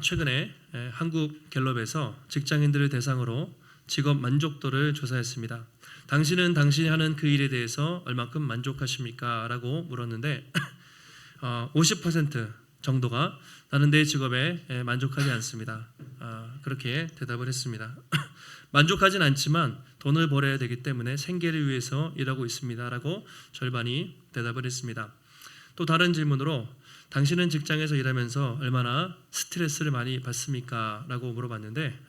최근에 한국 갤럽에서 직장인들을 대상으로 직업 만족도를 조사했습니다. 당신은 당신이 하는 그 일에 대해서 얼마큼 만족하십니까? 라고 물었는데 50% 정도가 나는 내 직업에 만족하지 않습니다. 그렇게 대답을 했습니다. 만족하진 않지만 돈을 벌어야 되기 때문에 생계를 위해서 일하고 있습니다. 라고 절반이 대답을 했습니다. 또 다른 질문으로 당신은 직장에서 일하면서 얼마나 스트레스를 많이 받습니까? 라고 물어봤는데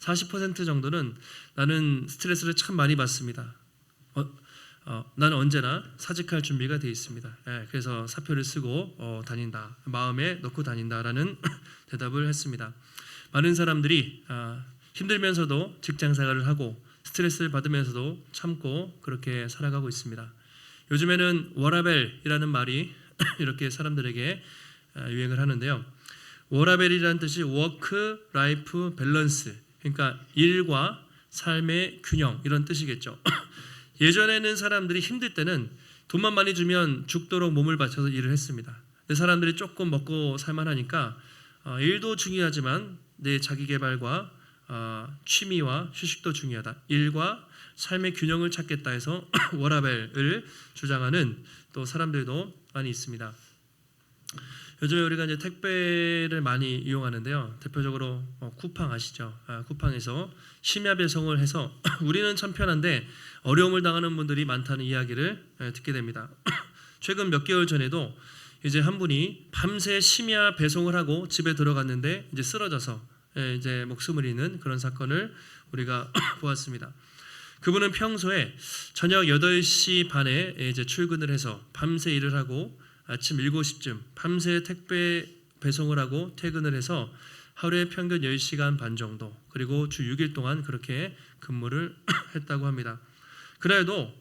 40% 정도는 나는 스트레스를 참 많이 받습니다. 나는 언제나 사직할 준비가 되어 있습니다. 그래서 사표를 쓰고 다닌다. 마음에 넣고 다닌다라는 대답을 했습니다. 많은 사람들이 힘들면서도 직장 생활을 하고 스트레스를 받으면서도 참고 그렇게 살아가고 있습니다. 요즘에는 워라벨이라는 말이 이렇게 사람들에게 유행을 하는데요. 워라벨이라는 뜻이 워크 라이프 밸런스, 그러니까 일과 삶의 균형 이런 뜻이겠죠. 예전에는 사람들이 힘들 때는 돈만 많이 주면 죽도록 몸을 바쳐서 일을 했습니다. 근데 사람들이 조금 먹고 살만하니까 일도 중요하지만 내 자기 개발과 취미와 휴식도 중요하다. 일과 삶의 균형을 찾겠다 해서 워라벨을 주장하는 또 사람들도 많이 있습니다. 요즘에 우리가 이제 택배를 많이 이용하는데요. 대표적으로 쿠팡 아시죠? 쿠팡에서 심야 배송을 해서 우리는 참 편한데 어려움을 당하는 분들이 많다는 이야기를 듣게 됩니다. 최근 몇 개월 전에도 이제 한 분이 밤새 심야 배송을 하고 집에 들어갔는데 이제 쓰러져서 이제 목숨을 잃는 그런 사건을 우리가 보았습니다. 그분은 평소에 저녁 8시 반에 이제 출근을 해서 밤새 일을 하고 아침 7시쯤 밤새 택배 배송을 하고 퇴근을 해서 하루에 평균 10시간 반 정도, 그리고 주 6일 동안 그렇게 근무를 했다고 합니다. 그래도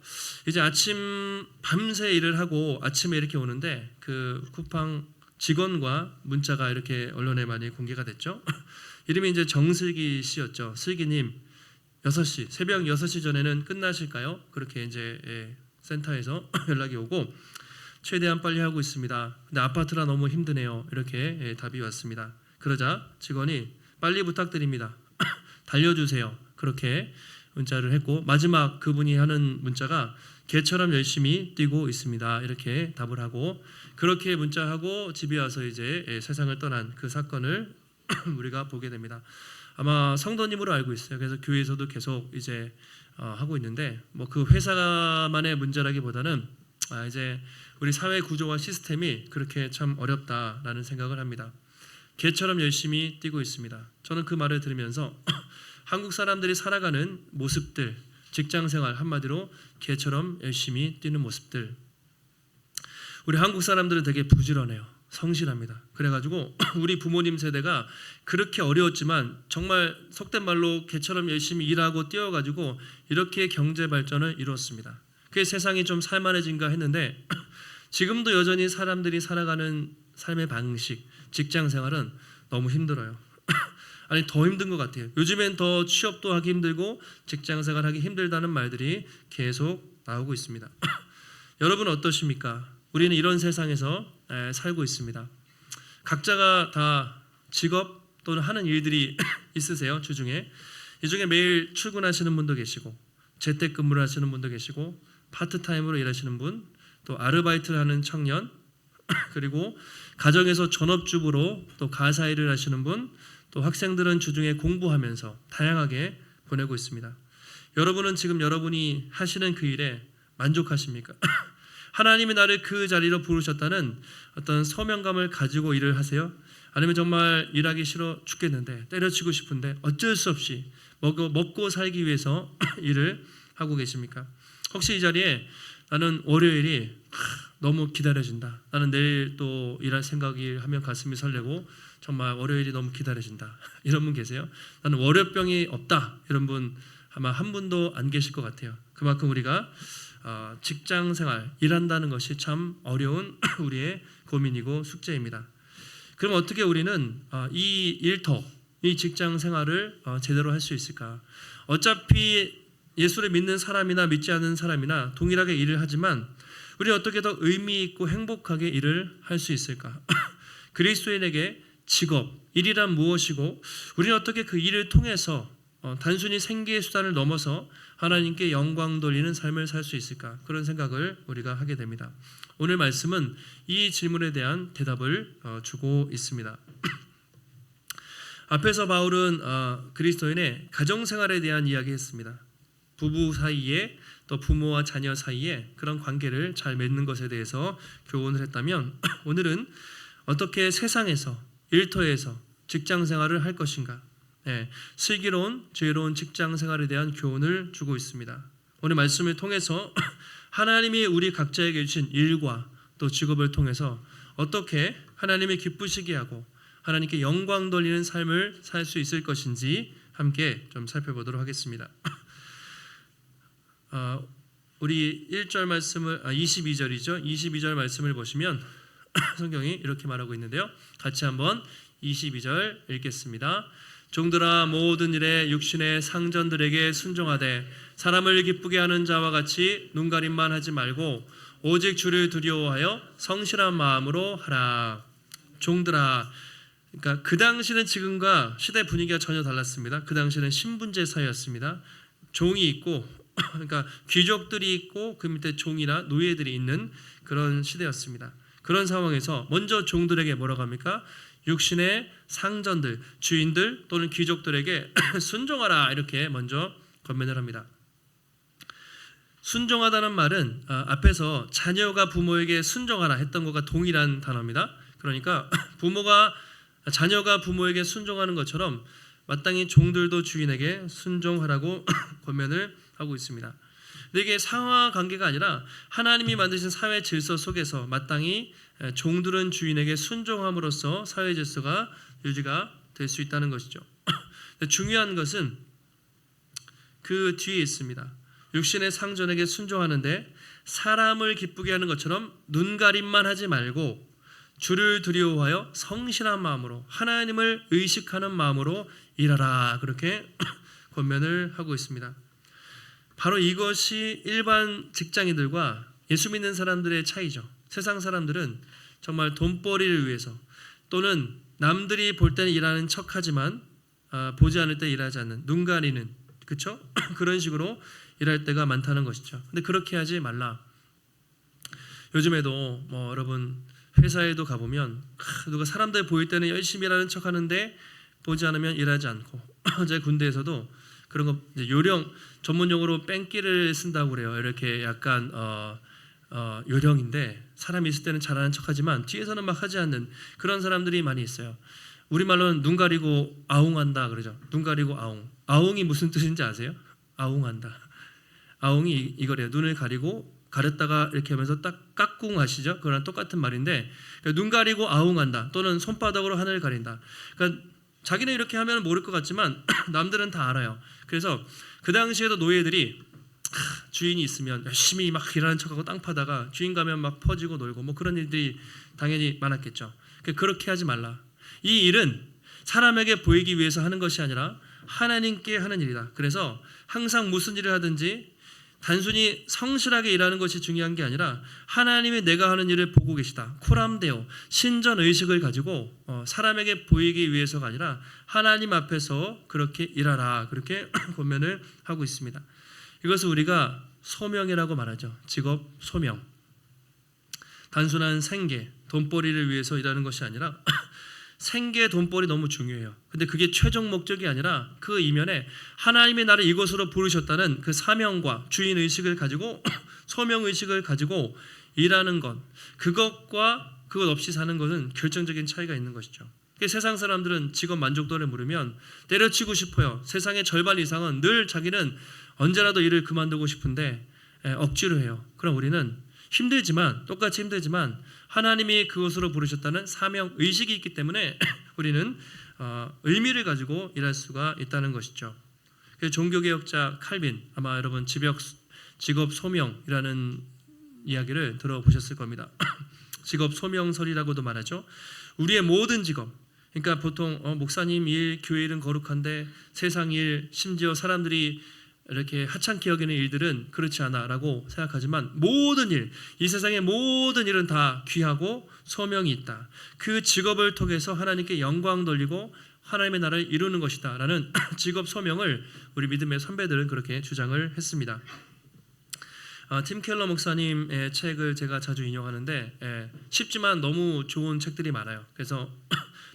이제 아침 밤새 일을 하고 아침에 이렇게 오는데 그 쿠팡 직원과 문자가 이렇게 언론에 많이 공개가 됐죠. 이름이 이제 정슬기 씨였죠. 슬기님, 6시, 새벽 6시 전에는 끝나실까요? 그렇게 이제 센터에서 연락이 오고 최대한 빨리 하고 있습니다. 근데 아파트라 너무 힘드네요. 이렇게 답이 왔습니다. 그러자 직원이 빨리 부탁드립니다. 달려주세요. 그렇게 문자를 했고 마지막 그분이 하는 문자가 개처럼 열심히 뛰고 있습니다. 이렇게 답을 하고 그렇게 문자하고 집에 와서 이제 세상을 떠난 그 사건을 우리가 보게 됩니다. 아마 성도님으로 알고 있어요. 그래서 교회에서도 계속 이제 하고 있는데 뭐 그 회사만의 문제라기보다는 이제 우리 사회 구조와 시스템이 그렇게 참 어렵다라는 생각을 합니다. 개처럼 열심히 뛰고 있습니다. 저는 그 말을 들으면서 한국 사람들이 살아가는 모습들, 직장생활 한마디로 개처럼 열심히 뛰는 모습들. 우리 한국 사람들은 되게 부지런해요. 성실합니다. 그래가지고 우리 부모님 세대가 그렇게 어려웠지만 정말 속된 말로 개처럼 열심히 일하고 뛰어가지고 이렇게 경제 발전을 이루었습니다. 그게 세상이 좀 살만해진가 했는데 지금도 여전히 사람들이 살아가는 삶의 방식, 직장 생활은 너무 힘들어요. 아니 더 힘든 것 같아요. 요즘엔 더 취업도 하기 힘들고 직장 생활하기 힘들다는 말들이 계속 나오고 있습니다. 여러분 어떠십니까? 우리는 이런 세상에서 살고 있습니다. 각자가 다 직업 또는 하는 일들이 있으세요. 주중에 이 중에 매일 출근하시는 분도 계시고 재택근무를 하시는 분도 계시고 파트타임으로 일하시는 분, 또 아르바이트를 하는 청년, 그리고 가정에서 전업주부로 또 가사일을 하시는 분, 또 학생들은 주중에 공부하면서 다양하게 보내고 있습니다. 여러분은 지금 여러분이 하시는 그 일에 만족하십니까? 하나님이 나를 그 자리로 부르셨다는 어떤 소명감을 가지고 일을 하세요? 아니면 정말 일하기 싫어 죽겠는데 때려치고 싶은데 어쩔 수 없이 먹고 살기 위해서 일을 하고 계십니까? 혹시 이 자리에 나는 월요일이 너무 기다려진다. 나는 내일 또 일할 생각이 하면 가슴이 설레고 정말 월요일이 너무 기다려진다. 이런 분 계세요? 나는 월요병이 없다. 이런 분 아마 한 분도 안 계실 것 같아요. 그만큼 우리가 직장 생활, 일한다는 것이 참 어려운 우리의 고민이고 숙제입니다. 그럼 어떻게 우리는 이 일터, 이 직장 생활을 제대로 할 수 있을까? 어차피 예수를 믿는 사람이나 믿지 않는 사람이나 동일하게 일을 하지만 우리 어떻게 더 의미 있고 행복하게 일을 할 수 있을까? 그리스도인에게 직업, 일이란 무엇이고 우리는 어떻게 그 일을 통해서 단순히 생계의 수단을 넘어서 하나님께 영광 돌리는 삶을 살 수 있을까? 그런 생각을 우리가 하게 됩니다. 오늘 말씀은 이 질문에 대한 대답을 주고 있습니다. 앞에서 바울은 그리스도인의 가정생활에 대한 이야기했습니다. 부부 사이에 또 부모와 자녀 사이에 그런 관계를 잘 맺는 것에 대해서 교훈을 했다면 오늘은 어떻게 세상에서 일터에서 직장생활을 할 것인가, 슬기로운 지혜로운 직장생활에 대한 교훈을 주고 있습니다. 오늘 말씀을 통해서 하나님이 우리 각자에게 주신 일과 또 직업을 통해서 어떻게 하나님이 기쁘시게 하고 하나님께 영광 돌리는 삶을 살 수 있을 것인지 함께 좀 살펴보도록 하겠습니다. 우리 1절 말씀을 22절이죠. 22절 말씀을 보시면 성경이 이렇게 말하고 있는데요. 같이 한번 22절 읽겠습니다. 종들아 모든 일에 육신의 상전들에게 순종하되 사람을 기쁘게 하는 자와 같이 눈가림만 하지 말고 오직 주를 두려워하여 성실한 마음으로 하라. 종들아, 그러니까 그 당시는 지금과 시대 분위기가 전혀 달랐습니다. 그 당시는 신분제 사회였습니다. 종이 있고 그러니까 귀족들이 있고 그 밑에 종이나 노예들이 있는 그런 시대였습니다. 그런 상황에서 먼저 종들에게 뭐라고 합니까? 육신의 상전들, 주인들 또는 귀족들에게 순종하라 이렇게 먼저 권면을 합니다. 순종하다는 말은 앞에서 자녀가 부모에게 순종하라 했던 것과 동일한 단어입니다. 그러니까 자녀가 부모에게 순종하는 것처럼 마땅히 종들도 주인에게 순종하라고 권면을 하고 있습니다. 근데 이게 상하 관계가 아니라 하나님이 만드신 사회 질서 속에서 마땅히 종들은 주인에게 순종함으로써 사회 질서가 유지가 될 수 있다는 것이죠. 중요한 것은 그 뒤에 있습니다. 육신의 상전에게 순종하는데 사람을 기쁘게 하는 것처럼 눈가림만 하지 말고 주를 두려워하여 성실한 마음으로 하나님을 의식하는 마음으로 일하라 그렇게 권면을 하고 있습니다. 바로 이것이 일반 직장인들과 예수 믿는 사람들의 차이죠. 세상 사람들은 정말 돈벌이를 위해서 또는 남들이 볼 때는 일하는 척하지만 보지 않을 때 일하지 않는 눈 가리는 그렇죠? 그런 식으로 일할 때가 많다는 것이죠. 근데 그렇게 하지 말라. 요즘에도 여러분 회사에도 가보면 누가 사람들 보일 때는 열심히 일하는 척하는데 보지 않으면 일하지 않고 제 군대에서도 그런 거 요령 전문 용어로 뺑기를 쓴다고 그래요. 이렇게 약간 요령인데 사람이 있을 때는 잘하는 척하지만 뒤에서는 막 하지 않는 그런 사람들이 많이 있어요. 우리말로는 눈 가리고 아웅한다 그러죠. 눈 가리고 아웅. 아웅이 무슨 뜻인지 아세요? 아웅한다. 아웅이 이거래요. 눈을 가렸다가 이렇게 하면서 딱 까꿍 하시죠? 그거랑 똑같은 말인데 그러니까 눈 가리고 아웅한다 또는 손바닥으로 하늘을 가린다. 그러니까 자기는 이렇게 하면 모를 것 같지만 남들은 다 알아요. 그래서 그 당시에도 노예들이 주인이 있으면 열심히 막 일하는 척하고 땅 파다가 주인 가면 막 퍼지고 놀고 뭐 그런 일들이 당연히 많았겠죠. 그렇게 하지 말라. 이 일은 사람에게 보이기 위해서 하는 것이 아니라 하나님께 하는 일이다. 그래서 항상 무슨 일을 하든지 단순히 성실하게 일하는 것이 중요한 게 아니라 하나님이 내가 하는 일을 보고 계시다. 코람데오 신전의식을 가지고 사람에게 보이기 위해서가 아니라 하나님 앞에서 그렇게 일하라. 그렇게 권면을 하고 있습니다. 이것을 우리가 소명이라고 말하죠. 직업 소명. 단순한 생계, 돈벌이를 위해서 일하는 것이 아니라 생계, 돈벌이 너무 중요해요. 근데 그게 최종 목적이 아니라 그 이면에 하나님이 나를 이곳으로 부르셨다는 그 사명과 주인의식을 가지고 소명의식을 가지고 일하는 것, 그것과 그것 없이 사는 것은 결정적인 차이가 있는 것이죠. 세상 사람들은 직업 만족도를 물으면 때려치고 싶어요. 세상의 절반 이상은 늘 자기는 언제라도 일을 그만두고 싶은데 억지로 해요. 그럼 우리는 똑같이 힘들지만 하나님이 그것으로 부르셨다는 사명 의식이 있기 때문에 우리는 의미를 가지고 일할 수가 있다는 것이죠. 종교개혁자 칼빈 아마 여러분 직업 소명이라는 이야기를 들어보셨을 겁니다. 직업 소명설이라고도 말하죠. 우리의 모든 직업, 그러니까 보통 목사님 일, 교회 일은 거룩한데 세상 일, 심지어 사람들이 이렇게 하찮게 여기는 일들은 그렇지 않아라고 생각하지만 모든 일, 이 세상의 모든 일은 다 귀하고 소명이 있다. 그 직업을 통해서 하나님께 영광 돌리고 하나님의 나라를 이루는 것이다 라는 직업 소명을 우리 믿음의 선배들은 그렇게 주장을 했습니다. 팀 켈러 목사님의 책을 제가 자주 인용하는데 쉽지만 너무 좋은 책들이 많아요. 그래서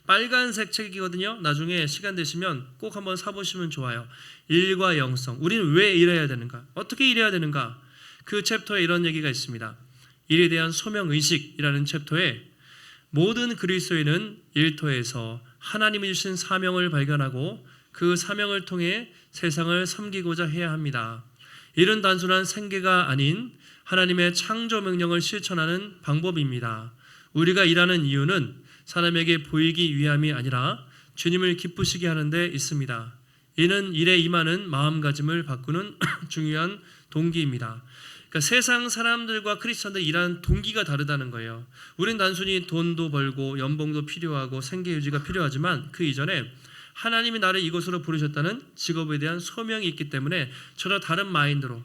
빨간색 책이거든요. 나중에 시간 되시면 꼭 한번 사보시면 좋아요. 일과 영성. 우리는 왜 일해야 되는가? 어떻게 일해야 되는가? 그 챕터에 이런 얘기가 있습니다. 일에 대한 소명의식이라는 챕터에 모든 그리스도인은 일터에서 하나님이 주신 사명을 발견하고 그 사명을 통해 세상을 섬기고자 해야 합니다. 일은 단순한 생계가 아닌 하나님의 창조 명령을 실천하는 방법입니다. 우리가 일하는 이유는 사람에게 보이기 위함이 아니라 주님을 기쁘시게 하는 데 있습니다. 이는 일에 임하는 마음가짐을 바꾸는 중요한 동기입니다. 그러니까 세상 사람들과 크리스천들 일하는 동기가 다르다는 거예요. 우린 단순히 돈도 벌고 연봉도 필요하고 생계 유지가 필요하지만 그 이전에 하나님이 나를 이곳으로 부르셨다는 직업에 대한 소명이 있기 때문에 전혀 다른 마인드로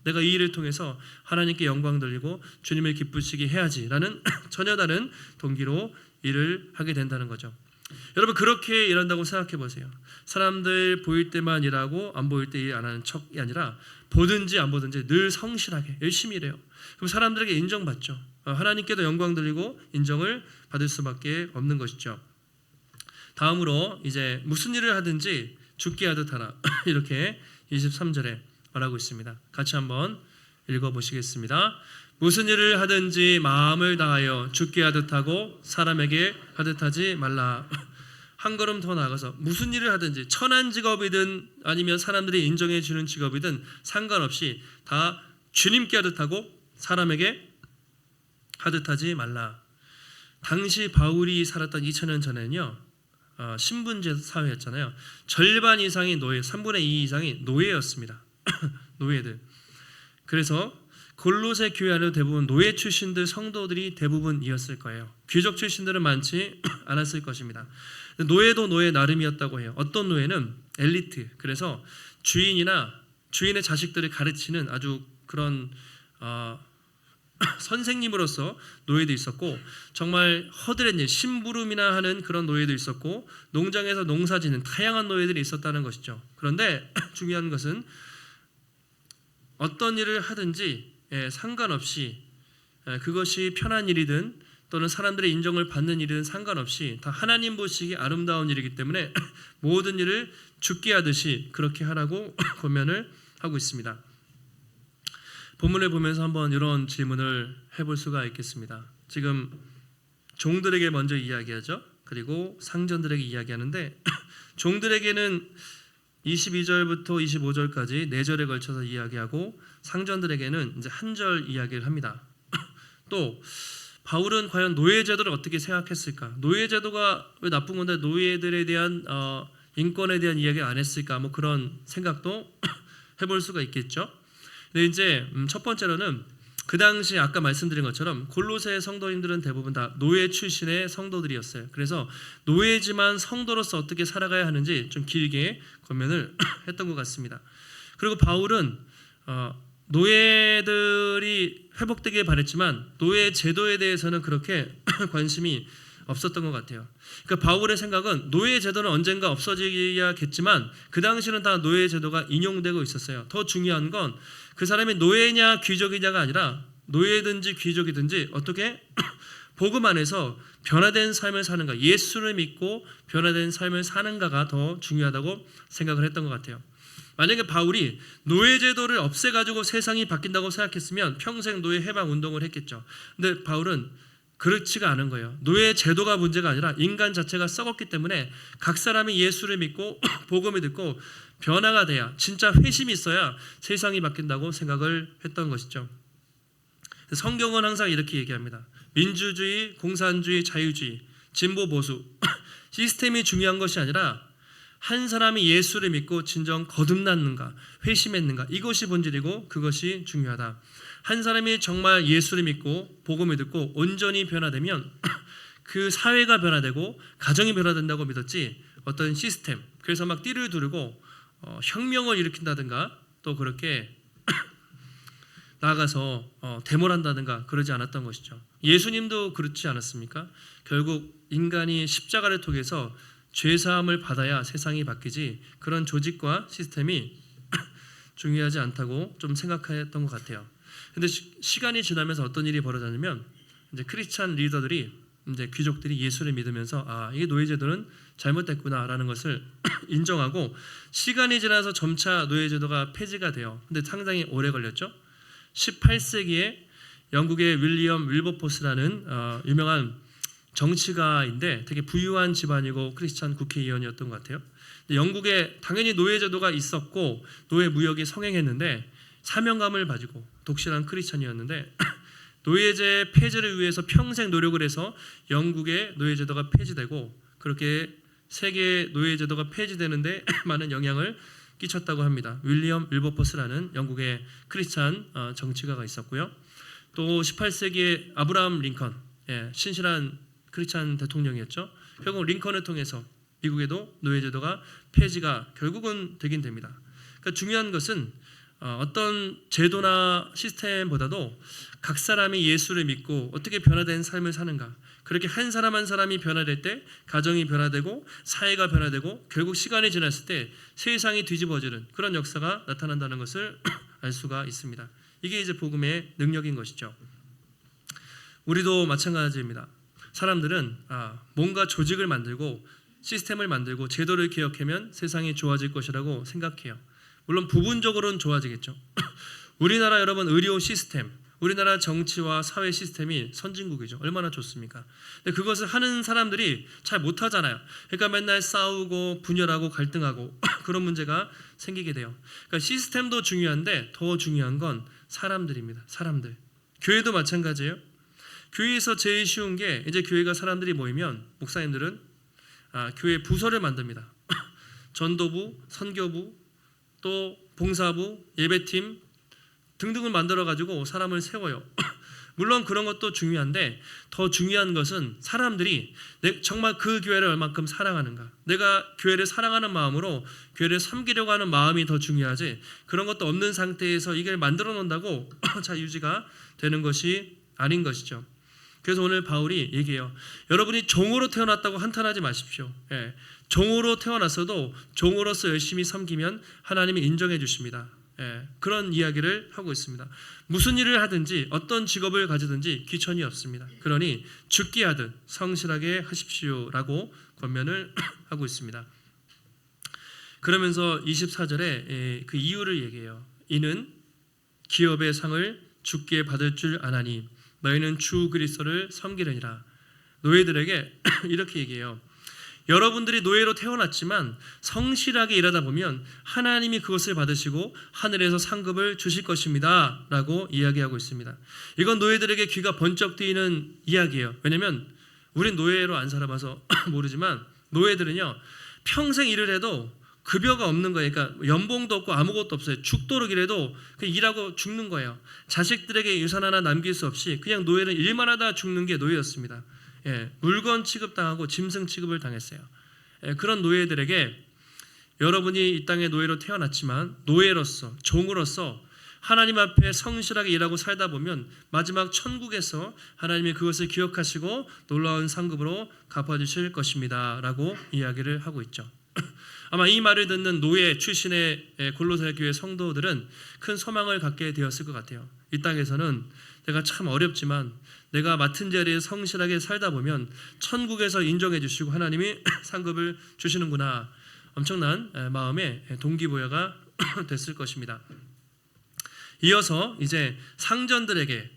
내가 이 일을 통해서 하나님께 영광 돌리고 주님을 기쁘시게 해야지라는 전혀 다른 동기로 일을 하게 된다는 거죠. 여러분 그렇게 일한다고 생각해 보세요. 사람들 보일 때만 일하고 안 보일 때 일 안 하는 척이 아니라 보든지 안 보든지 늘 성실하게 열심히 일해요. 그럼 사람들에게 인정받죠. 하나님께도 영광 돌리고 인정을 받을 수밖에 없는 것이죠. 다음으로 이제 무슨 일을 하든지 죽게 하듯 하라 이렇게 23절에 말하고 있습니다. 같이 한번 읽어보시겠습니다. 무슨 일을 하든지 마음을 다하여 죽게 하듯 하고 사람에게 하듯 하지 말라. 한 걸음 더 나아가서 무슨 일을 하든지 천한 직업이든 아니면 사람들이 인정해 주는 직업이든 상관없이 다 주님께 하듯 하고 사람에게 하듯 하지 말라. 당시 바울이 살았던 2000년 전에는요 신분제 사회였잖아요. 절반 이상이 노예, 3분의 2 이상이 노예였습니다. 노예들. 그래서 골로새 교회 안에도 대부분 노예 출신들 성도들이 대부분이었을 거예요. 귀족 출신들은 많지 않았을 것입니다. 노예도 노예 나름이었다고 해요. 어떤 노예는 엘리트, 그래서 주인이나 주인의 자식들을 가르치는 아주 그런 선생님으로서 노예도 있었고 정말 허드렛 일, 심부름이나 하는 그런 노예도 있었고 농장에서 농사짓는 다양한 노예들이 있었다는 것이죠. 그런데 중요한 것은 어떤 일을 하든지 상관없이 그것이 편한 일이든 또는 사람들의 인정을 받는 일이든 상관없이 다 하나님 보시기에 아름다운 일이기 때문에 모든 일을 죽게 하듯이 그렇게 하라고 권면을 하고 있습니다. 본문을 보면서 한번 이런 질문을 해볼 수가 있겠습니다. 지금 종들에게 먼저 이야기하죠. 그리고 상전들에게 이야기하는데 종들에게는 22절부터 25절까지 4절에 걸쳐서 이야기하고 상전들에게는 이제 한 절 이야기를 합니다. 또 바울은 과연 노예제도를 어떻게 생각했을까? 노예제도가 왜 나쁜 건데 노예들에 대한 인권에 대한 이야기를 안 했을까? 뭐 그런 생각도 해볼 수가 있겠죠. 근데 이제 첫 번째로는 그 당시 아까 말씀드린 것처럼 골로새 성도님들은 대부분 다 노예 출신의 성도들이었어요. 그래서 노예지만 성도로서 어떻게 살아가야 하는지 좀 길게 권면을 했던 것 같습니다. 그리고 바울은 노예들이 회복되길 바랬지만 노예 제도에 대해서는 그렇게 관심이 없었던 것 같아요. 그러니까 바울의 생각은 노예 제도는 언젠가 없어지야겠지만 그 당시는 다 노예 제도가 인용되고 있었어요. 더 중요한 건 그 사람이 노예냐 귀족이냐가 아니라 노예든지 귀족이든지 어떻게 복음 안에서 변화된 삶을 사는가, 예수를 믿고 변화된 삶을 사는가가 더 중요하다고 생각을 했던 것 같아요. 만약에 바울이 노예제도를 없애가지고 세상이 바뀐다고 생각했으면 평생 노예 해방 운동을 했겠죠. 근데 바울은 그렇지가 않은 거예요. 노예제도가 문제가 아니라 인간 자체가 썩었기 때문에 각 사람이 예수를 믿고 복음을 듣고 변화가 돼야, 진짜 회심이 있어야 세상이 바뀐다고 생각을 했던 것이죠. 성경은 항상 이렇게 얘기합니다. 민주주의, 공산주의, 자유주의, 진보, 보수 시스템이 중요한 것이 아니라 한 사람이 예수를 믿고 진정 거듭났는가, 회심했는가, 이것이 본질이고 그것이 중요하다. 한 사람이 정말 예수를 믿고 복음을 듣고 온전히 변화되면 그 사회가 변화되고 가정이 변화된다고 믿었지 어떤 시스템, 그래서 막 띠를 두르고 혁명을 일으킨다든가 또 그렇게 나아가서 데모를 한다든가 그러지 않았던 것이죠. 예수님도 그렇지 않았습니까? 결국 인간이 십자가를 통해서 죄사함을 받아야 세상이 바뀌지 그런 조직과 시스템이 중요하지 않다고 좀 생각했던 것 같아요. 근데 시간이 지나면서 어떤 일이 벌어졌냐면 이제 크리스찬 리더들이 이제 귀족들이 예수를 믿으면서 이게 노예제도는 잘못됐구나라는 것을 인정하고 시간이 지나서 점차 노예제도가 폐지가 돼요. 근데 상당히 오래 걸렸죠. 18세기에 영국의 윌리엄 윌버포스라는 유명한 정치가인데 되게 부유한 집안이고 크리스찬 국회의원이었던 것 같아요. 근데 영국에 당연히 노예제도가 있었고 노예 무역이 성행했는데 사명감을 가지고 독실한 크리스찬이었는데 노예제 폐지를 위해서 평생 노력을 해서 영국의 노예제도가 폐지되고 그렇게 세계의 노예제도가 폐지되는데 많은 영향을 끼쳤다고 합니다. 윌리엄 윌버포스라는 영국의 크리스찬 정치가가 있었고요. 또 18세기에 아브라함 링컨, 신실한 크리스찬 대통령이었죠. 결국 링컨을 통해서 미국에도 노예제도가 폐지가 결국은 되긴 됩니다. 그러니까 중요한 것은 어떤 제도나 시스템보다도 각 사람이 예수를 믿고 어떻게 변화된 삶을 사는가, 그렇게 한 사람 한 사람이 변화될 때 가정이 변화되고 사회가 변화되고 결국 시간이 지났을 때 세상이 뒤집어지는 그런 역사가 나타난다는 것을 알 수가 있습니다. 이게 이제 복음의 능력인 것이죠. 우리도 마찬가지입니다. 사람들은 뭔가 조직을 만들고 시스템을 만들고 제도를 개혁하면 세상이 좋아질 것이라고 생각해요. 물론 부분적으로는 좋아지겠죠. 우리나라 여러분 의료 시스템, 우리나라 정치와 사회 시스템이 선진국이죠. 얼마나 좋습니까? 근데 그것을 하는 사람들이 잘 못하잖아요. 그러니까 맨날 싸우고 분열하고 갈등하고 그런 문제가 생기게 돼요. 그러니까 시스템도 중요한데 더 중요한 건 사람들입니다. 사람들. 교회도 마찬가지예요. 교회에서 제일 쉬운 게 이제 교회가 사람들이 모이면 목사님들은 교회 부서를 만듭니다. 전도부, 선교부, 또 봉사부, 예배팀 등등을 만들어가지고 사람을 세워요. 물론 그런 것도 중요한데 더 중요한 것은 사람들이 정말 그 교회를 얼만큼 사랑하는가, 내가 교회를 사랑하는 마음으로 교회를 섬기려고 하는 마음이 더 중요하지 그런 것도 없는 상태에서 이걸 만들어 놓는다고 잘 유지가 되는 것이 아닌 것이죠. 그래서 오늘 바울이 얘기해요. 여러분이 종으로 태어났다고 한탄하지 마십시오. 종으로 태어났어도 종으로서 열심히 섬기면 하나님이 인정해 주십니다. 그런 이야기를 하고 있습니다. 무슨 일을 하든지 어떤 직업을 가지든지 귀천이 없습니다. 그러니 죽게 하듯 성실하게 하십시오라고 권면을 하고 있습니다. 그러면서 24절에 그 이유를 얘기해요. 이는 기업의 상을 죽게 받을 줄 아나니 너희는 주 그리스도를 섬기려니라. 노예들에게 이렇게 얘기해요. 여러분들이 노예로 태어났지만 성실하게 일하다 보면 하나님이 그것을 받으시고 하늘에서 상급을 주실 것입니다 라고 이야기하고 있습니다. 이건 노예들에게 귀가 번쩍 뜨이는 이야기예요. 왜냐하면 우린 노예로 안 살아봐서 모르지만 노예들은요 평생 일을 해도 급여가 없는 거예요. 그러니까 연봉도 없고 아무것도 없어요. 죽도록 일해도 그냥 일하고 죽는 거예요. 자식들에게 유산 하나 남길 수 없이 그냥 노예는 일만 하다 죽는 게 노예였습니다. 물건 취급당하고 짐승 취급을 당했어요. 그런 노예들에게 여러분이 이 땅에 노예로 태어났지만 노예로서 종으로서 하나님 앞에 성실하게 일하고 살다 보면 마지막 천국에서 하나님이 그것을 기억하시고 놀라운 상급으로 갚아주실 것입니다 라고 이야기를 하고 있죠. 아마 이 말을 듣는 노예 출신의 골로새 교회 성도들은 큰 소망을 갖게 되었을 것 같아요. 이 땅에서는 내가 참 어렵지만 내가 맡은 자리에 성실하게 살다 보면 천국에서 인정해 주시고 하나님이 상급을 주시는구나. 엄청난 마음의 동기부여가 됐을 것입니다. 이어서 이제 상전들에게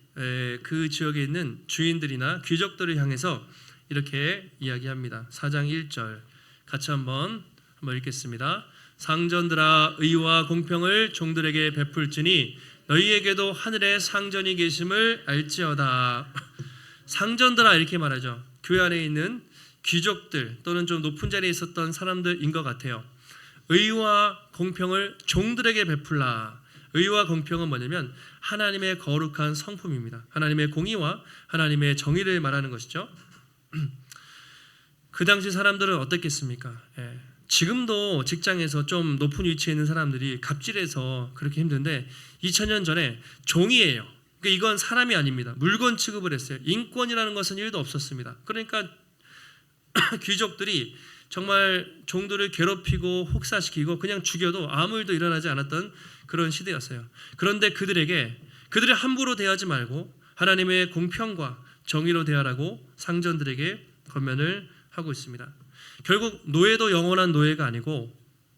그 지역에 있는 주인들이나 귀족들을 향해서 이렇게 이야기합니다. 4장 1절 같이 한번 읽겠습니다. 상전들아 의와 공평을 종들에게 베풀지니 너희에게도 하늘에 상전이 계심을 알지어다. 상전들아 이렇게 말하죠. 교회 안에 있는 귀족들 또는 좀 높은 자리에 있었던 사람들인 것 같아요. 의와 공평을 종들에게 베풀라. 의와 공평은 뭐냐면 하나님의 거룩한 성품입니다. 하나님의 공의와 하나님의 정의를 말하는 것이죠. 그 당시 사람들은 어땠겠습니까? 지금도 직장에서 좀 높은 위치에 있는 사람들이 갑질해서 그렇게 힘든데 2000년 전에 종이에요. 그러니까 이건 사람이 아닙니다. 물건 취급을 했어요. 인권이라는 것은 1도 없었습니다. 그러니까 귀족들이 정말 종들을 괴롭히고 혹사시키고 그냥 죽여도 아무 일도 일어나지 않았던 그런 시대였어요. 그런데 그들을 함부로 대하지 말고 하나님의 공평과 정의로 대하라고 상전들에게 권면을 하고 있습니다. 결국 노예도 영원한 노예가 아니고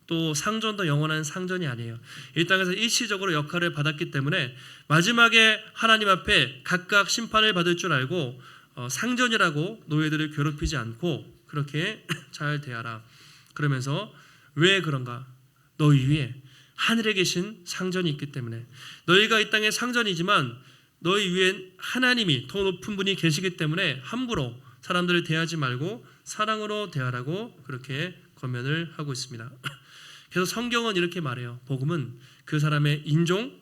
또 상전도 영원한 상전이 아니에요. 이 땅에서 일시적으로 역할을 받았기 때문에 마지막에 하나님 앞에 각각 심판을 받을 줄 알고 상전이라고 노예들을 괴롭히지 않고 그렇게 잘 대하라. 그러면서 왜 그런가? 너희 위에 하늘에 계신 상전이 있기 때문에 너희가 이 땅의 상전이지만 너희 위엔 하나님이 더 높은 분이 계시기 때문에 함부로 사람들을 대하지 말고 사랑으로 대하라고 그렇게 권면을 하고 있습니다. 그래서 성경은 이렇게 말해요. 복음은 그 사람의 인종,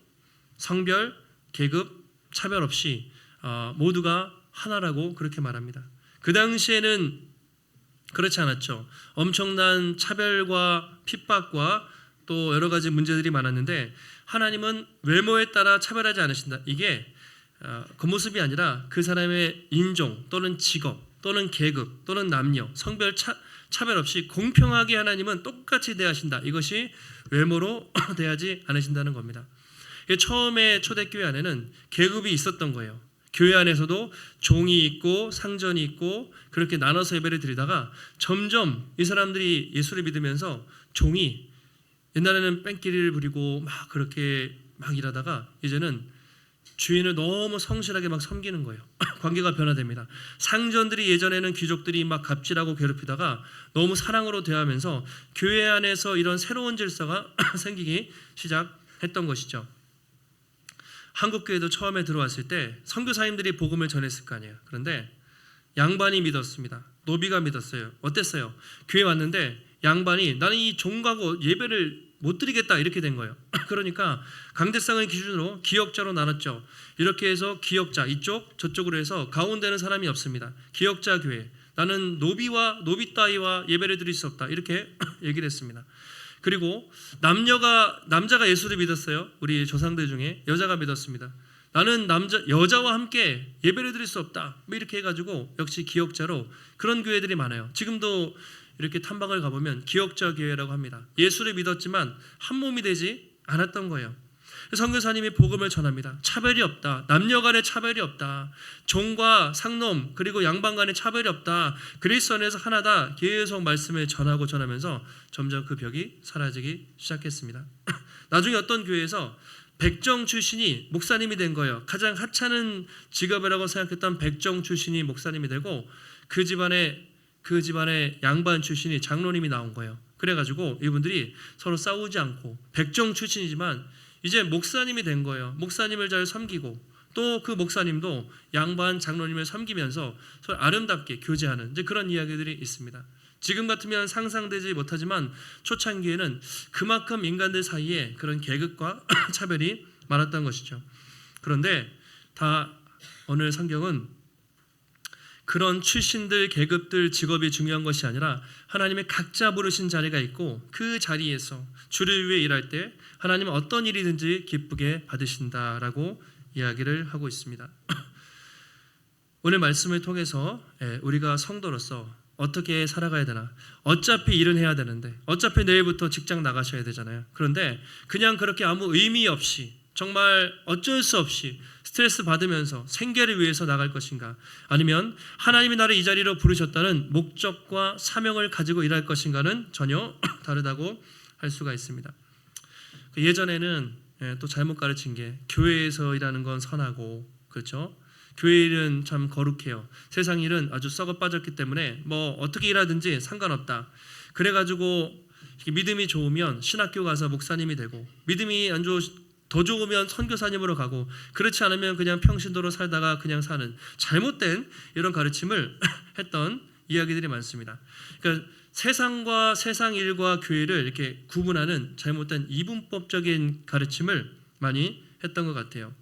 성별, 계급, 차별 없이 모두가 하나라고 그렇게 말합니다. 그 당시에는 그렇지 않았죠. 엄청난 차별과 핍박과 또 여러 가지 문제들이 많았는데 하나님은 외모에 따라 차별하지 않으신다. 이게 겉모습이 아니라 그 사람의 인종 또는 직업 또는 계급 또는 남녀, 성별 차별 없이 공평하게 하나님은 똑같이 대하신다. 이것이 외모로 대하지 않으신다는 겁니다. 처음에 초대교회 안에는 계급이 있었던 거예요. 교회 안에서도 종이 있고 상전이 있고 그렇게 나눠서 예배를 드리다가 점점 이 사람들이 예수를 믿으면서 종이 옛날에는 뺑기리를 부리고 막 그렇게 막 일하다가 이제는 주인을 너무 성실하게 막 섬기는 거예요. 관계가 변화됩니다. 상전들이 예전에는 귀족들이 막 갑질하고 괴롭히다가 너무 사랑으로 대하면서 교회 안에서 이런 새로운 질서가 생기기 시작했던 것이죠. 한국교회도 처음에 들어왔을 때 선교사님들이 복음을 전했을 거 아니에요. 그런데 양반이 믿었습니다. 노비가 믿었어요. 어땠어요? 교회 왔는데 양반이 나는 이 종가고 예배를 못 드리겠다 이렇게 된 거예요. 그러니까 강대상을 기준으로 기역자로 나눴죠. 이렇게 해서 기역자 이쪽 저쪽으로 해서 가운데는 사람이 없습니다. 기역자 교회. 나는 노비 따위와 예배를 드릴 수 없다 이렇게 얘기를 했습니다. 그리고 남자가 예수를 믿었어요. 우리 조상들 중에 여자가 믿었습니다. 나는 여자와 함께 예배를 드릴 수 없다 뭐 이렇게 해가지고 역시 기역자로 그런 교회들이 많아요. 지금도 이렇게 탐방을 가보면 기역자 교회라고 합니다. 예수를 믿었지만 한 몸이 되지 않았던 거예요. 선교사님이 복음을 전합니다. 차별이 없다. 남녀 간의 차별이 없다. 종과 상놈 그리고 양반 간의 차별이 없다. 그리스도 안에서 하나다. 계속 말씀을 전하면서 점점 그 벽이 사라지기 시작했습니다. 나중에 어떤 교회에서 백정 출신이 목사님이 된 거예요. 가장 하찮은 직업이라고 생각했던 백정 출신이 목사님이 되고 그 집안의 양반 출신이 장로님이 나온 거예요. 그래가지고 이분들이 서로 싸우지 않고 백정 출신이지만 이제 목사님이 된 거예요. 목사님을 잘 섬기고 또 그 목사님도 양반 장로님을 섬기면서 서로 아름답게 교제하는 이제 그런 이야기들이 있습니다. 지금 같으면 상상되지 못하지만 초창기에는 그만큼 인간들 사이에 그런 계급과 차별이 많았던 것이죠. 그런데 오늘 성경은 그런 출신들, 계급들, 직업이 중요한 것이 아니라 하나님의 각자 부르신 자리가 있고 그 자리에서 주를 위해 일할 때 하나님은 어떤 일이든지 기쁘게 받으신다라고 이야기를 하고 있습니다. 오늘 말씀을 통해서 우리가 성도로서 어떻게 살아가야 되나? 어차피 일은 해야 되는데 어차피 내일부터 직장 나가셔야 되잖아요. 그런데 그냥 그렇게 아무 의미 없이 정말 어쩔 수 없이 스트레스 받으면서 생계를 위해서 나갈 것인가? 아니면 하나님이 나를 이 자리로 부르셨다는 목적과 사명을 가지고 일할 것인가는 전혀 다르다고 할 수가 있습니다. 예전에는 또 잘못 가르친 게 교회에서 일하는 건 선하고 그렇죠? 교회 일은 참 거룩해요. 세상 일은 아주 썩어 빠졌기 때문에 뭐 어떻게 일하든지 상관없다. 그래가지고 믿음이 좋으면 신학교 가서 목사님이 되고 믿음이 더 좋으면 선교사님으로 가고 그렇지 않으면 그냥 평신도로 살다가 그냥 사는 잘못된 이런 가르침을 했던 이야기들이 많습니다. 그러니까 세상과 세상 일과 교회를 이렇게 구분하는 잘못된 이분법적인 가르침을 많이 했던 것 같아요.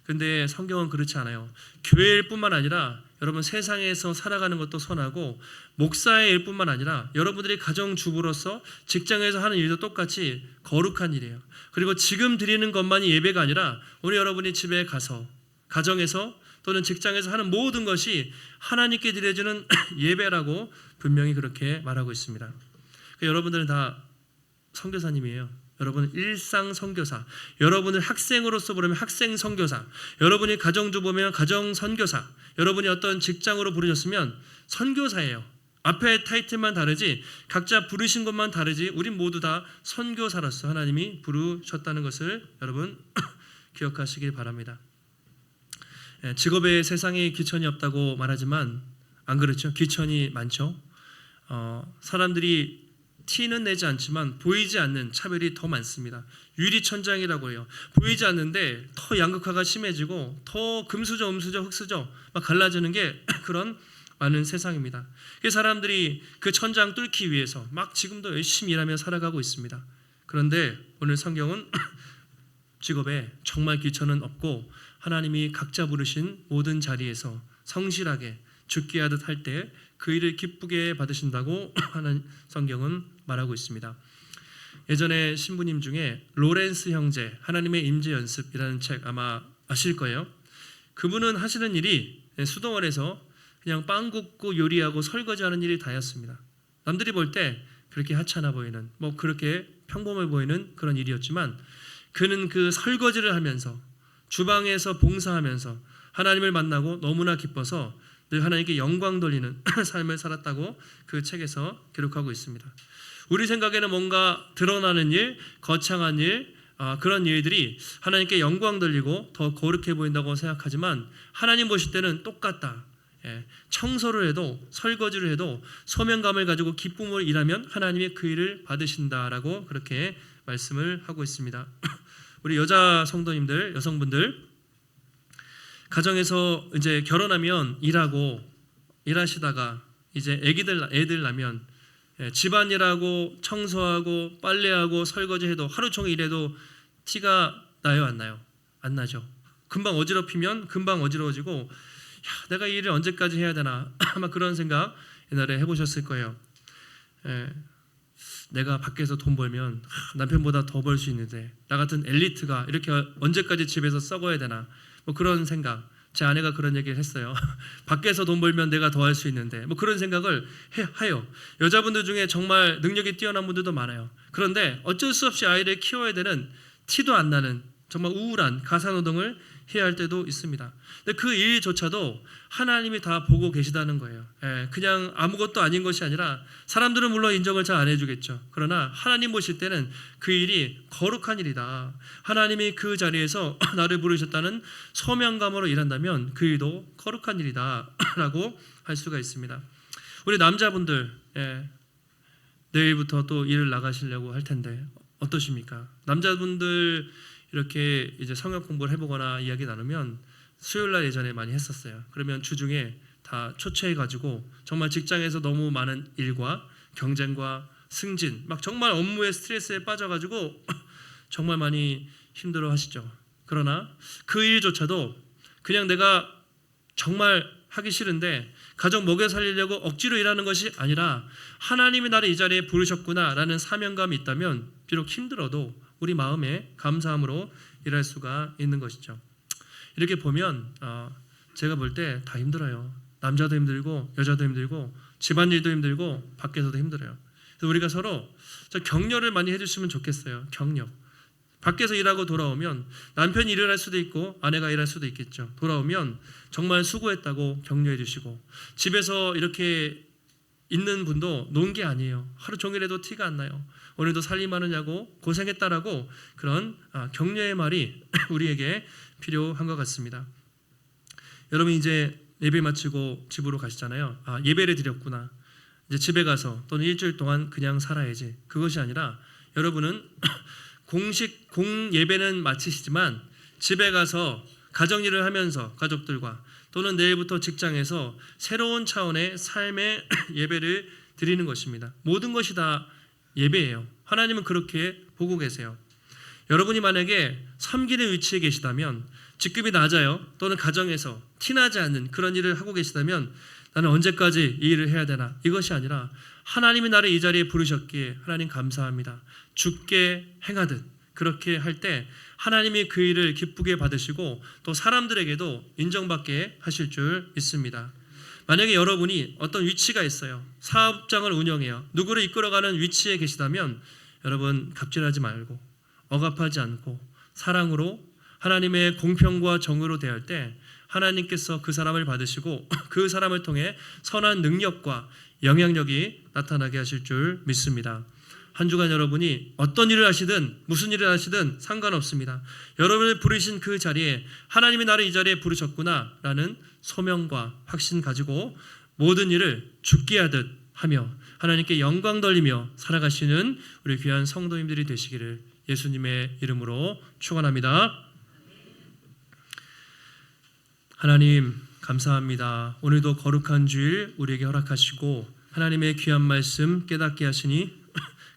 근데 성경은 그렇지 않아요. 교회일 뿐만 아니라 여러분 세상에서 살아가는 것도 선하고 목사의 일뿐만 아니라 여러분들이 가정주부로서 직장에서 하는 일도 똑같이 거룩한 일이에요. 그리고 지금 드리는 것만이 예배가 아니라 오늘 여러분이 집에 가서 가정에서 또는 직장에서 하는 모든 것이 하나님께 드려지는 예배라고 분명히 그렇게 말하고 있습니다. 그러니까 여러분들은 다 선교사님이에요. 여러분은 일상 선교사, 여러분을 학생으로서 부르면 학생 선교사, 여러분이 가정주부면 가정 선교사, 여러분이 어떤 직장으로 부르셨으면 선교사예요. 앞에 타이틀만 다르지 각자 부르신 것만 다르지 우린 모두 다 선교사로서 하나님이 부르셨다는 것을 여러분 기억하시길 바랍니다. 직업에 세상에 귀천이 없다고 말하지만 안 그렇죠? 귀천이 많죠. 사람들이 티는 내지 않지만 보이지 않는 차별이 더 많습니다. 유리천장이라고 해요. 보이지 않는데 더 양극화가 심해지고 더 금수저, 음수저, 흑수저 막 갈라지는 게 그런 많은 세상입니다. 사람들이 그 천장 뚫기 위해서 막 지금도 열심히 일하며 살아가고 있습니다. 그런데 오늘 성경은 직업에 정말 귀천은 없고 하나님이 각자 부르신 모든 자리에서 성실하게 죽게 하듯 할 때 그 일을 기쁘게 받으신다고 하는 성경은 말하고 있습니다. 예전에 신부님 중에 로렌스 형제 하나님의 임재 연습이라는 책 아마 아실 거예요. 그분은 하시는 일이 수동원에서 그냥 빵 굽고 요리하고 설거지하는 일이 다였습니다. 남들이 볼 때 그렇게 하찮아 보이는 그렇게 평범해 보이는 그런 일이었지만 그는 그 설거지를 하면서 주방에서 봉사하면서 하나님을 만나고 너무나 기뻐서 늘 하나님께 영광 돌리는 삶을 살았다고 그 책에서 기록하고 있습니다. 우리 생각에는 뭔가 드러나는 일, 거창한 일, 그런 일들이 하나님께 영광 돌리고 더 거룩해 보인다고 생각하지만 하나님 보실 때는 똑같다. 청소를 해도 설거지를 해도 소명감을 가지고 기쁨으로 일하면 하나님이 그 일을 받으신다라고 그렇게 말씀을 하고 있습니다. 우리 여자 성도님들, 여성분들 가정에서 이제 결혼하면 일하시다가 이제 애들 나면 집안일하고 청소하고 빨래하고 설거지해도 하루 종일 일해도 티가 나요, 안 나요? 안 나죠. 금방 어지럽히면 금방 어지러워지고 내가 이 일을 언제까지 해야 되나 아마 그런 생각 옛날에 해보셨을 거예요. 내가 밖에서 돈 벌면 남편보다 더 벌 수 있는데 나 같은 엘리트가 이렇게 언제까지 집에서 썩어야 되나 그런 생각. 제 아내가 그런 얘기를 했어요. 밖에서 돈 벌면 내가 더 할 수 있는데 그런 생각을 해요. 여자분들 중에 정말 능력이 뛰어난 분들도 많아요. 그런데 어쩔 수 없이 아이를 키워야 되는 티도 안 나는 정말 우울한 가사노동을 해야 할 때도 있습니다. 근데 그 일조차도 하나님이 다 보고 계시다는 거예요. 그냥 아무것도 아닌 것이 아니라 사람들은 물론 인정을 잘 안 해주겠죠. 그러나 하나님 보실 때는 그 일이 거룩한 일이다. 하나님이 그 자리에서 나를 부르셨다는 소명감으로 일한다면 그 일도 거룩한 일이다 라고 할 수가 있습니다. 우리 남자분들 내일부터 또 일을 나가시려고 할 텐데 어떠십니까? 남자분들 이렇게 이제 성역 공부를 해보거나 이야기 나누면 수요일날 예전에 많이 했었어요. 그러면 주중에 다 초췌해가지고 정말 직장에서 너무 많은 일과 경쟁과 승진 막 정말 업무의 스트레스에 빠져가지고 정말 많이 힘들어 하시죠. 그러나 그 일조차도 그냥 내가 정말 하기 싫은데 가족 먹여 살리려고 억지로 일하는 것이 아니라 하나님이 나를 이 자리에 부르셨구나라는 사명감이 있다면 비록 힘들어도 우리 마음에 감사함으로 일할 수가 있는 것이죠. 이렇게 보면 제가 볼 때 다 힘들어요. 남자도 힘들고 여자도 힘들고 집안일도 힘들고 밖에서도 힘들어요. 그래서 우리가 서로 격려를 많이 해주시면 좋겠어요. 격려. 밖에서 일하고 돌아오면 남편이 일을 할 수도 있고 아내가 일할 수도 있겠죠. 돌아오면 정말 수고했다고 격려해 주시고 집에서 이렇게 있는 분도 논 게 아니에요. 하루 종일 해도 티가 안 나요. 오늘도 살림하느냐고 고생했다라고 그런 격려의 말이 우리에게 필요한 것 같습니다. 여러분 이제 예배 마치고 집으로 가시잖아요. 예배를 드렸구나. 이제 집에 가서 또는 일주일 동안 그냥 살아야지. 그것이 아니라 여러분은 공 예배는 마치시지만 집에 가서 가정일을 하면서 가족들과 또는 내일부터 직장에서 새로운 차원의 삶의 예배를 드리는 것입니다. 모든 것이 다 예배예요. 하나님은 그렇게 보고 계세요. 여러분이 만약에 섬기는 위치에 계시다면 직급이 낮아요. 또는 가정에서 티나지 않는 그런 일을 하고 계시다면 나는 언제까지 이 일을 해야 되나? 이것이 아니라 하나님이 나를 이 자리에 부르셨기에 하나님 감사합니다. 주께 행하듯 그렇게 할 때 하나님이 그 일을 기쁘게 받으시고 또 사람들에게도 인정받게 하실 줄 믿습니다. 만약에 여러분이 어떤 위치가 있어요. 사업장을 운영해요. 누구를 이끌어가는 위치에 계시다면 여러분 갑질하지 말고 억압하지 않고 사랑으로 하나님의 공평과 정의로 대할 때 하나님께서 그 사람을 받으시고 그 사람을 통해 선한 능력과 영향력이 나타나게 하실 줄 믿습니다. 한 주간 여러분이 어떤 일을 하시든 무슨 일을 하시든 상관없습니다. 여러분을 부르신 그 자리에 하나님이 나를 이 자리에 부르셨구나 라는 소명과 확신 가지고 모든 일을 죽게 하듯 하며 하나님께 영광 돌리며 살아가시는 우리 귀한 성도님들이 되시기를 예수님의 이름으로 축원합니다. 하나님 감사합니다. 오늘도 거룩한 주일 우리에게 허락하시고 하나님의 귀한 말씀 깨닫게 하시니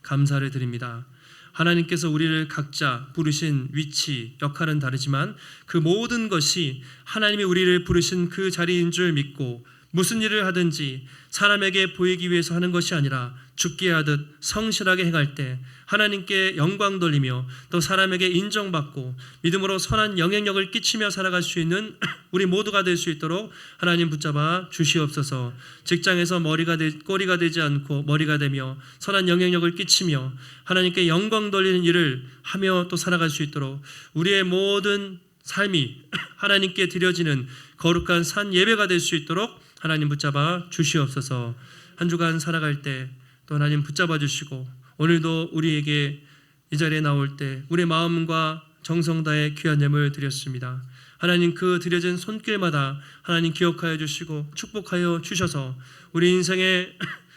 감사를 드립니다. 하나님께서 우리를 각자 부르신 위치, 역할은 다르지만 그 모든 것이 하나님이 우리를 부르신 그 자리인 줄 믿고 무슨 일을 하든지 사람에게 보이기 위해서 하는 것이 아니라 죽게 하듯 성실하게 행할 때 하나님께 영광 돌리며 또 사람에게 인정받고 믿음으로 선한 영향력을 끼치며 살아갈 수 있는 우리 모두가 될 수 있도록 하나님 붙잡아 주시옵소서. 직장에서 꼬리가 되지 않고 머리가 되며 선한 영향력을 끼치며 하나님께 영광 돌리는 일을 하며 또 살아갈 수 있도록 우리의 모든 삶이 하나님께 드려지는 거룩한 산 예배가 될 수 있도록 하나님 붙잡아 주시옵소서. 한 주간 살아갈 때 또 하나님 붙잡아 주시고 오늘도 우리에게 이 자리에 나올 때 우리의 마음과 정성 다해 귀한 예물 드렸습니다. 하나님 그 드려진 손길마다 하나님 기억하여 주시고 축복하여 주셔서 우리 인생에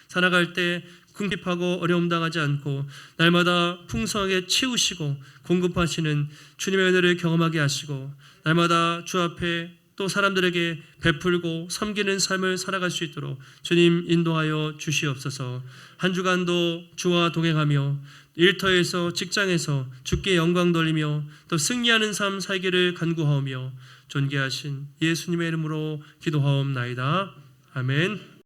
살아갈 때 궁핍하고 어려움 당하지 않고 날마다 풍성하게 채우시고 공급하시는 주님의 은혜를 경험하게 하시고 날마다 주 앞에 또 사람들에게 베풀고 섬기는 삶을 살아갈 수 있도록 주님 인도하여 주시옵소서. 한 주간도 주와 동행하며 일터에서 직장에서 주께 영광 돌리며 또 승리하는 삶 살기를 간구하오며 존귀하신 예수님의 이름으로 기도하옵나이다. 아멘.